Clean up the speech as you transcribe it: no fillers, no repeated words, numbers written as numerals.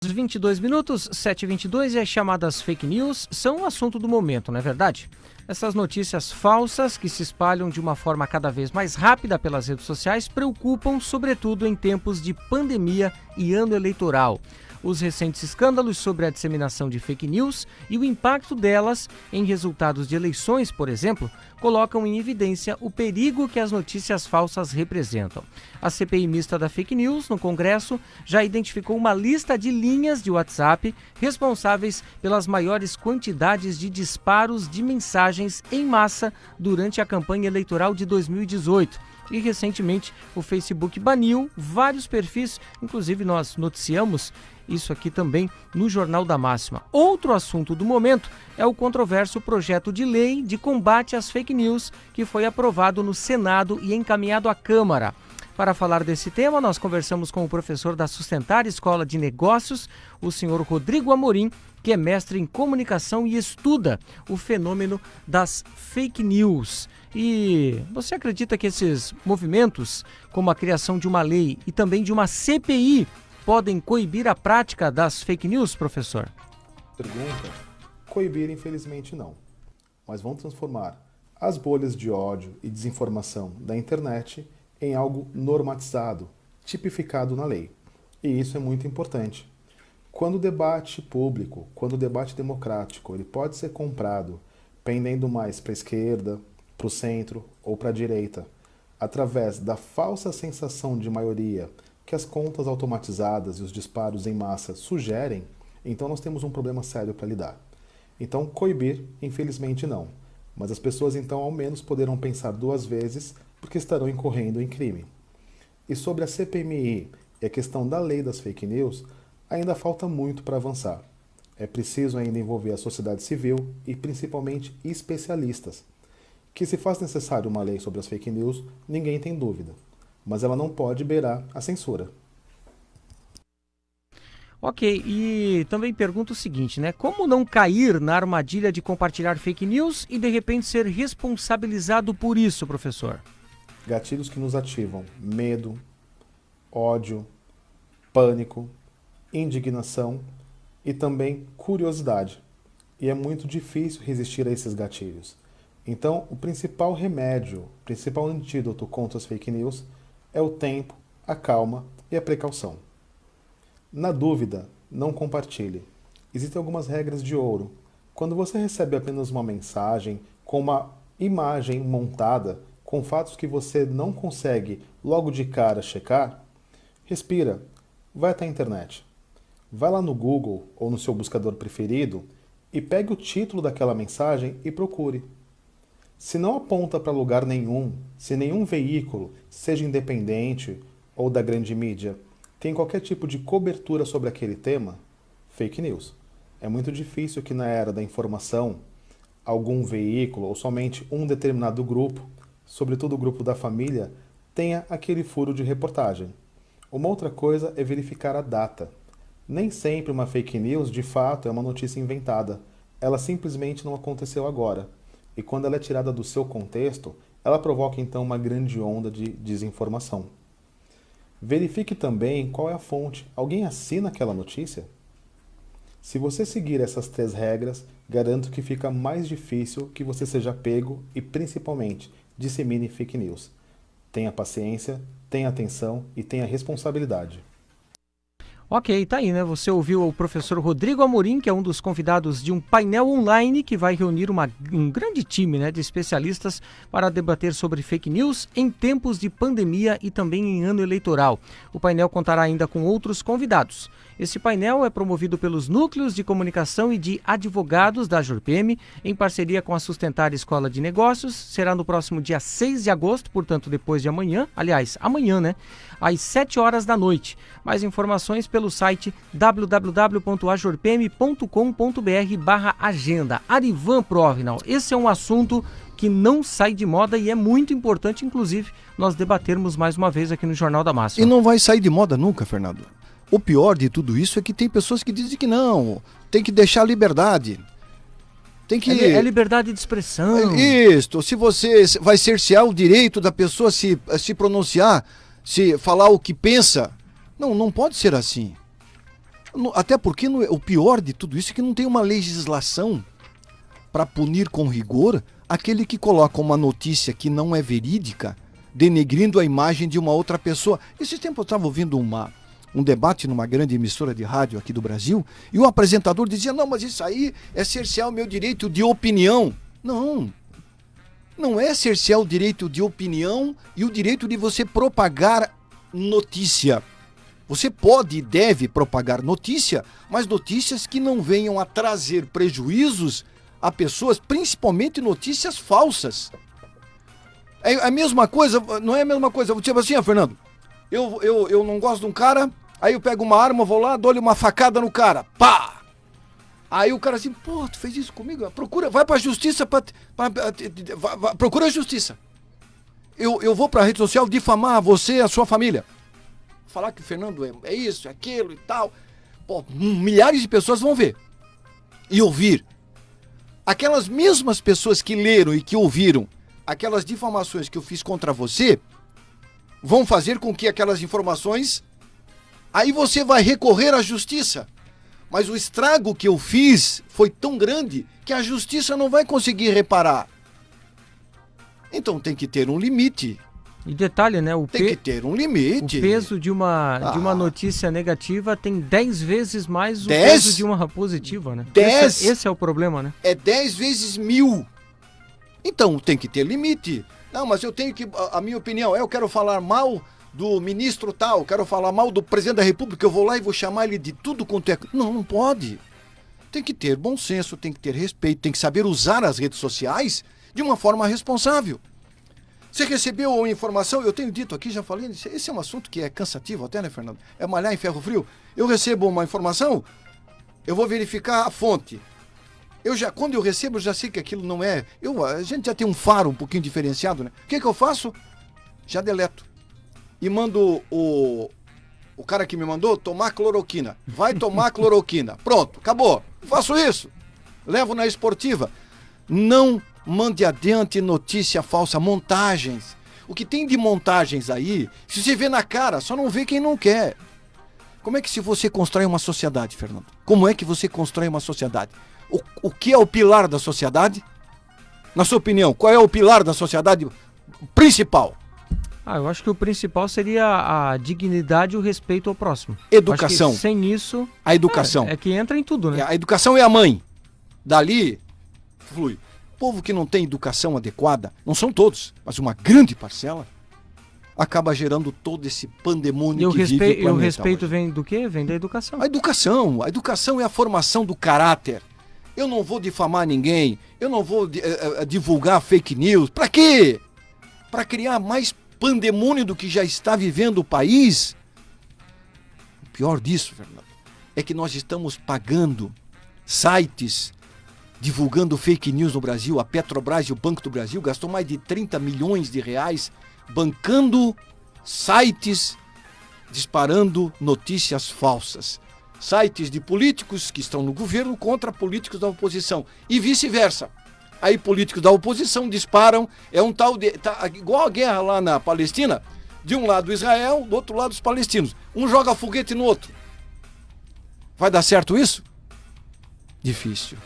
22 minutos, 7h22, e as chamadas fake news são o assunto do momento, não é verdade? Essas notícias falsas que se espalham de uma forma cada vez mais rápida pelas redes sociais preocupam, sobretudo em tempos de pandemia e ano eleitoral. Os recentes escândalos sobre a disseminação de fake news e o impacto delas em resultados de eleições, por exemplo, colocam em evidência o perigo que as notícias falsas representam. A CPI mista da fake news, no Congresso, já identificou uma lista de linhas de WhatsApp responsáveis pelas maiores quantidades de disparos de mensagens em massa durante a campanha eleitoral de 2018. E recentemente o Facebook baniu vários perfis, inclusive nós noticiamos isso aqui também no Jornal da Máxima. Outro assunto do momento é o controverso projeto de lei de combate às fake news que foi aprovado no Senado e encaminhado à Câmara. Para falar desse tema, nós conversamos com o professor da Sustentar Escola de Negócios, o senhor Rodrigo Amorim, que é mestre em comunicação e estuda o fenômeno das fake news. E você acredita que esses movimentos, como a criação de uma lei e também de uma CPI, podem coibir a prática das fake news, professor? Pergunta: coibir, infelizmente, não. Mas vão transformar as bolhas de ódio e desinformação da internet em algo normatizado, tipificado na lei. E isso é muito importante. Quando o debate público, quando o debate democrático, ele pode ser comprado pendendo mais para a esquerda, para o centro ou para a direita, através da falsa sensação de maioria que as contas automatizadas e os disparos em massa sugerem, então nós temos um problema sério para lidar. Então, coibir, infelizmente, não. Mas as pessoas, então, ao menos poderão pensar duas vezes porque estarão incorrendo em crime. E sobre a CPMI e a questão da lei das fake news, ainda falta muito para avançar. É preciso ainda envolver a sociedade civil e, principalmente, especialistas. Que se faz necessário uma lei sobre as fake news, ninguém tem dúvida. Mas ela não pode beirar a censura. Ok, e também pergunto o seguinte, né? Como não cair na armadilha de compartilhar fake news e de repente ser responsabilizado por isso, professor? Gatilhos que nos ativam medo, ódio, pânico, indignação e também curiosidade. E é muito difícil resistir a esses gatilhos. Então, o principal remédio, o principal antídoto contra as fake news é o tempo, a calma e a precaução. Na dúvida, não compartilhe. Existem algumas regras de ouro. Quando você recebe apenas uma mensagem com uma imagem montada, com fatos que você não consegue logo de cara checar, respira, vai até a internet. Vai lá no Google ou no seu buscador preferido e pegue o título daquela mensagem e procure. Se não aponta para lugar nenhum, se nenhum veículo, seja independente ou da grande mídia, tem qualquer tipo de cobertura sobre aquele tema, fake news. É muito difícil que na era da informação, algum veículo ou somente um determinado grupo, sobretudo o grupo da família, tenha aquele furo de reportagem. Uma outra coisa é verificar a data. Nem sempre uma fake news, de fato, é uma notícia inventada. Ela simplesmente não aconteceu agora. E quando ela é tirada do seu contexto, ela provoca então uma grande onda de desinformação. Verifique também qual é a fonte. Alguém assina aquela notícia? Se você seguir essas 3 regras, garanto que fica mais difícil que você seja pego e, principalmente, dissemine fake news. Tenha paciência, tenha atenção e tenha responsabilidade. Ok, tá aí, né? Você ouviu o professor Rodrigo Amorim, que é um dos convidados de um painel online que vai reunir um grande time, né, de especialistas para debater sobre fake news em tempos de pandemia e também em ano eleitoral. O painel contará ainda com outros convidados. Esse painel é promovido pelos Núcleos de Comunicação e de Advogados da Ajurpem, em parceria com a Sustentar Escola de Negócios. Será no próximo dia 6 de agosto, portanto depois de amanhã, aliás, amanhã, né? Às 7 horas da noite. Mais informações pelo site www.ajurpem.com.br/agenda. Arivan Provinal, esse é um assunto que não sai de moda e é muito importante, inclusive, nós debatermos mais uma vez aqui no Jornal da Máxima. E não vai sair de moda nunca, Fernando. O pior de tudo isso é que tem pessoas que dizem que não, tem que deixar a liberdade. Tem que... É liberdade de expressão. Isso, se você vai cercear o direito da pessoa se pronunciar, se falar o que pensa, não pode ser assim. Até porque o pior de tudo isso é que não tem uma legislação para punir com rigor aquele que coloca uma notícia que não é verídica, denegrindo a imagem de uma outra pessoa. Esse tempo eu estava ouvindo um debate numa grande emissora de rádio aqui do Brasil, e o apresentador dizia, não, mas isso aí é cercear o meu direito de opinião. Não é cercear o direito de opinião e o direito de você propagar notícia. Você pode e deve propagar notícia, mas notícias que não venham a trazer prejuízos a pessoas, principalmente notícias falsas. É a mesma coisa, não é a mesma coisa. Tipo assim, Fernando, eu não gosto de um cara, aí eu pego uma arma, vou lá, dou-lhe uma facada no cara. Pá! Aí o cara assim, pô, tu fez isso comigo? Vai pra justiça, procura a justiça. Eu vou pra rede social difamar você e a sua família. Falar que o Fernando é isso, é aquilo e tal. Pô, milhares de pessoas vão ver e ouvir. Aquelas mesmas pessoas que leram e que ouviram aquelas difamações que eu fiz contra você, vão fazer com que aquelas informações... Aí você vai recorrer à justiça. Mas o estrago que eu fiz foi tão grande que a justiça não vai conseguir reparar. Então tem que ter um limite. E detalhe, né? Tem que ter um limite. O peso de uma notícia negativa tem 10 vezes mais o peso de uma positiva, né? 10? Esse é o problema, né? É 10 vezes 1000. Então tem que ter limite. Não, mas eu tenho que... A minha opinião é, eu quero falar mal do ministro tal, quero falar mal do presidente da república, eu vou lá e vou chamar ele de tudo quanto é... Não pode. Tem que ter bom senso, tem que ter respeito, tem que saber usar as redes sociais de uma forma responsável. Você recebeu a informação, eu tenho dito aqui, já falei, esse é um assunto que é cansativo até, né, Fernando? É malhar em ferro frio. Eu recebo uma informação, eu vou verificar a fonte. Quando eu recebo, eu já sei que aquilo não é... A gente já tem um faro um pouquinho diferenciado, né? O que eu faço? Já deleto. E mando o cara que me mandou tomar cloroquina. Vai tomar cloroquina. Pronto, acabou. Faço isso. Levo na esportiva. Não mande adiante notícia falsa, montagens. O que tem de montagens aí, se você vê na cara, só não vê quem não quer. Como é que se você constrói uma sociedade, Fernando? Como é que você constrói uma sociedade? O que é o pilar da sociedade? Na sua opinião, qual é o pilar da sociedade principal? Eu acho que o principal seria a dignidade e o respeito ao próximo. Educação. Acho que sem isso... A educação. É que entra em tudo, né? A educação é a mãe. Dali, flui. O povo que não tem educação adequada, não são todos, mas uma grande parcela, acaba gerando todo esse pandemônio que vive o planeta. E o respeito hoje. Vem do quê? Vem da educação. A educação é a formação do caráter. Eu não vou difamar ninguém, eu não vou divulgar fake news. Para quê? Para criar mais pandemônio do que já está vivendo o país. O pior disso, Fernando, é que nós estamos pagando sites divulgando fake news no Brasil. A Petrobras e o Banco do Brasil gastou mais de 30 milhões de reais bancando sites disparando notícias falsas. Sites de políticos que estão no governo contra políticos da oposição e vice-versa. Aí políticos da oposição disparam, é um tal de... igual a guerra lá na Palestina, de um lado Israel, do outro lado os palestinos. Um joga foguete no outro. Vai dar certo isso? Difícil.